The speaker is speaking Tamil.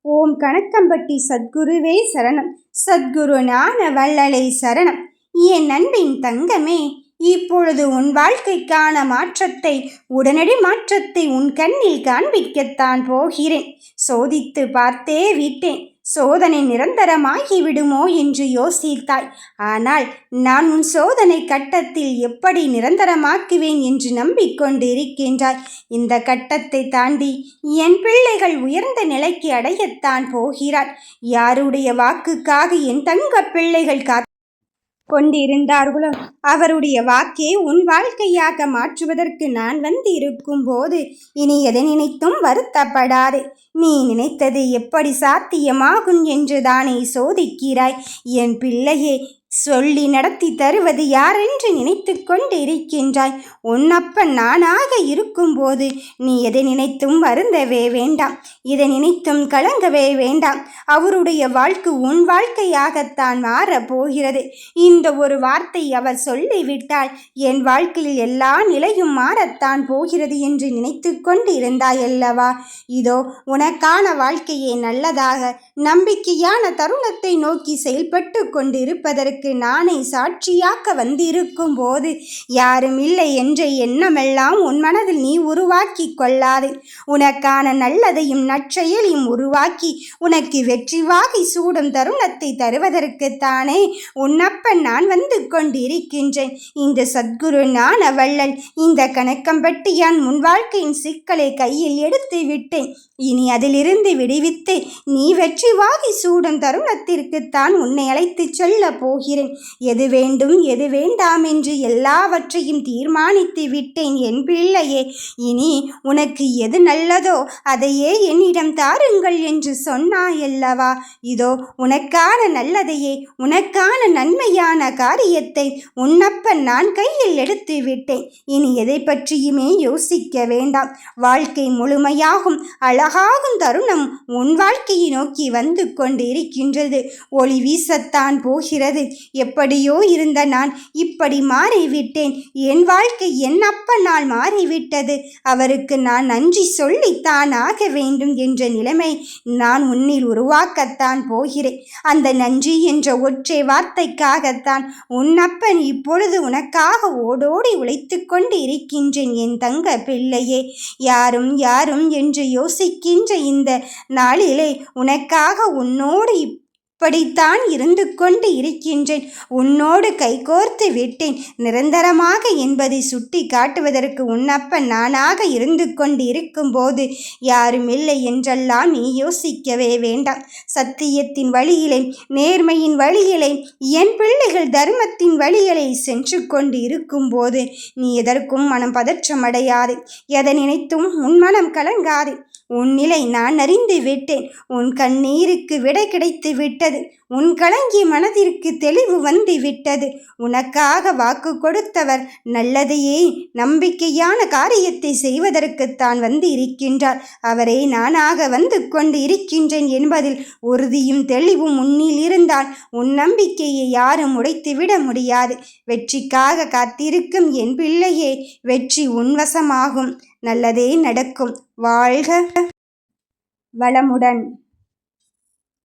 ஓம் கணக்கம்பட்டி சத்குருவே சரணம். சத்குரு ஞான வள்ளலை சரணம். என் அன்பின் தங்கமே, இப்பொழுது உன் வாழ்க்கைக்கான மாற்றத்தை, உடனடி மாற்றத்தை உன் கண்ணில் காண்பிக்கத்தான் போகிறேன். சோதித்து பார்த்தே விட்டேன். சோதனை நிரந்தரமாகி விடுமோ என்று யோசித்தாய். ஆனால் நான் உன் சோதனை கட்டத்தில் எப்படி நிரந்தரமாக்குவேன் என்று நம்பிக்கொண்டு இருக்கின்றாய். இந்த கட்டத்தை தாண்டி என் பிள்ளைகள் உயர்ந்த நிலைக்கு அடையத்தான் போகிறார். யாருடைய வாக்குக்காக என் தங்க பிள்ளைகள் கொண்டிருந்தார்களோ அவருடைய வாக்கே உன் வாழ்க்கையாக மாற்றுவதற்கு நான் வந்து இருக்கும் போது இனி எதை நினைத்தும் வருத்தப்படாது. நீ நினைத்தது எப்படி சாத்தியமாகும் என்று தானே சோதிக்கிறாய். என் பிள்ளையே, சொல்லி நடத்தி தருவது யாரென்று நினைத்து கொண்டு இருக்கின்றாய். உன்னப்பன் நானாக இருக்கும்போது நீ எதை நினைத்தும் வருந்தவே வேண்டாம். இதை நினைத்தும் கலங்கவே வேண்டாம். அவருடைய வாழ்க்கை உன் வாழ்க்கையாகத்தான் மாறப்போகிறது. இந்த ஒரு வார்த்தை அவர் சொல்லிவிட்டால் என் வாழ்க்கையில் எல்லா நிலையும் மாறத்தான் போகிறது என்று நினைத்து கொண்டு இருந்தாய் அல்லவா? இதோ உனக்கான வாழ்க்கையை நல்லதாக நம்பிக்கையான தருணத்தை நோக்கி செயல்பட்டு கொண்டிருப்பதற்கு நானே சாட்சியாக்க வந்திருக்கும் போது யாரும் இல்லை என்ற எண்ணமெல்லாம் உன் மனதில் நீ உருவாக்கி கொள்ளாதே. உனக்கான நல்லதையும் நற்செயலையும் உருவாக்கி உனக்கு வெற்றி வாகை சூடும் தருணத்தை தருவதற்குத்தானே உன்னப்பன் நான் வந்து கொண்டிருக்கின்றேன். இந்த சத்குரு ஞான வள்ளல் இந்த கணக்கம்பட்டியான் முன் வாழ்க்கையின் சிக்கலை கையில் எடுத்து விட்டேன். இனி அதிலிருந்து விடுவித்து நீ வெற்றி வாகை சூடும் தருணத்திற்குத்தான் உன்னை அழைத்து சொல்ல போகிறேன். எது வேண்டும் எது வேண்டாம் என்று எல்லாவற்றையும் தீர்மானித்து விட்டேன் என் பிள்ளையே. இனி உனக்கு எது நல்லதோ அதையே என்னிடம் தாருங்கள் என்று சொன்னாயல்லவா? இதோ உனக்கான நல்லதையே, உனக்கான நன்மையான காரியத்தை உன்னப்பன் நான் கையில் எடுத்து விட்டேன். இனி எதை பற்றியுமே யோசிக்க வேண்டாம். வாழ்க்கை முழுமையாகும் அழகாகும் தருணம் உன் வாழ்க்கையை நோக்கி வந்து கொண்டு இருக்கின்றது. ஒளி வீசத்தான் போகிறது. எப்படியோ இருந்த நான் இப்படி மாறிவிட்டேன். என் வாழ்க்கை என் அப்பனால் மாறிவிட்டது. அவருக்கு நான் நன்றி சொல்லித்தான் ஆக வேண்டும் என்ற நிலைமை நான் உன்னில் உருவாக்கத்தான் போகிறேன். அந்த நன்றி என்ற ஒற்றை வார்த்தைக்காகத்தான் உன் அப்பன் இப்பொழுது உனக்காக ஓடோடி உழைத்து கொண்டு இருக்கின்றேன் என் தங்க பிள்ளையே. யாரும் யாரும் என்று யோசிக்கின்ற இந்த நாளிலே உனக்காக உன்னோடு இப்படித்தான் இருந்து கொண்டு இருக்கின்றேன். உன்னோடு கைகோர்த்து விட்டேன் நிரந்தரமாக என்பதை சுட்டி காட்டுவதற்கு உன்னப்பன் நானாக இருந்து கொண்டு இருக்கும்போது யாரும் இல்லை என்றெல்லாம் நீ யோசிக்கவே வேண்டாம். சத்தியத்தின் வழியிலே, நேர்மையின் வழியிலே, என் பிள்ளைகள் தர்மத்தின் வழியிலே சென்று கொண்டு இருக்கும்போது நீ எதற்கும் மனம் பதற்றமடையாது. எதை நினைத்தும் உன் மனம் கலங்காது. உன் நிலை நான் அறிந்து விட்டேன். உன் கண்ணீருக்கு விடை கிடைத்து விட்டது. உன் கலங்கிய மனதிற்கு தெளிவு வந்து விட்டது. உனக்காக வாக்கு கொடுத்தவர் நல்லதையே நம்பிக்கையான காரியத்தை செய்வதற்குத்தான் வந்து இருக்கின்றார். அவரை நானாக வந்து கொண்டு இருக்கின்றேன் என்பதில் உறுதியும் தெளிவும் உன்னில் இருந்தால் உன் நம்பிக்கையை யாரும் உடைத்துவிட முடியாது. வெற்றிக்காக காத்திருக்கும் என் பிள்ளையே, வெற்றி உன்வசமாகும். நல்லதே நடக்கும். வாழ்க வளமுடன்.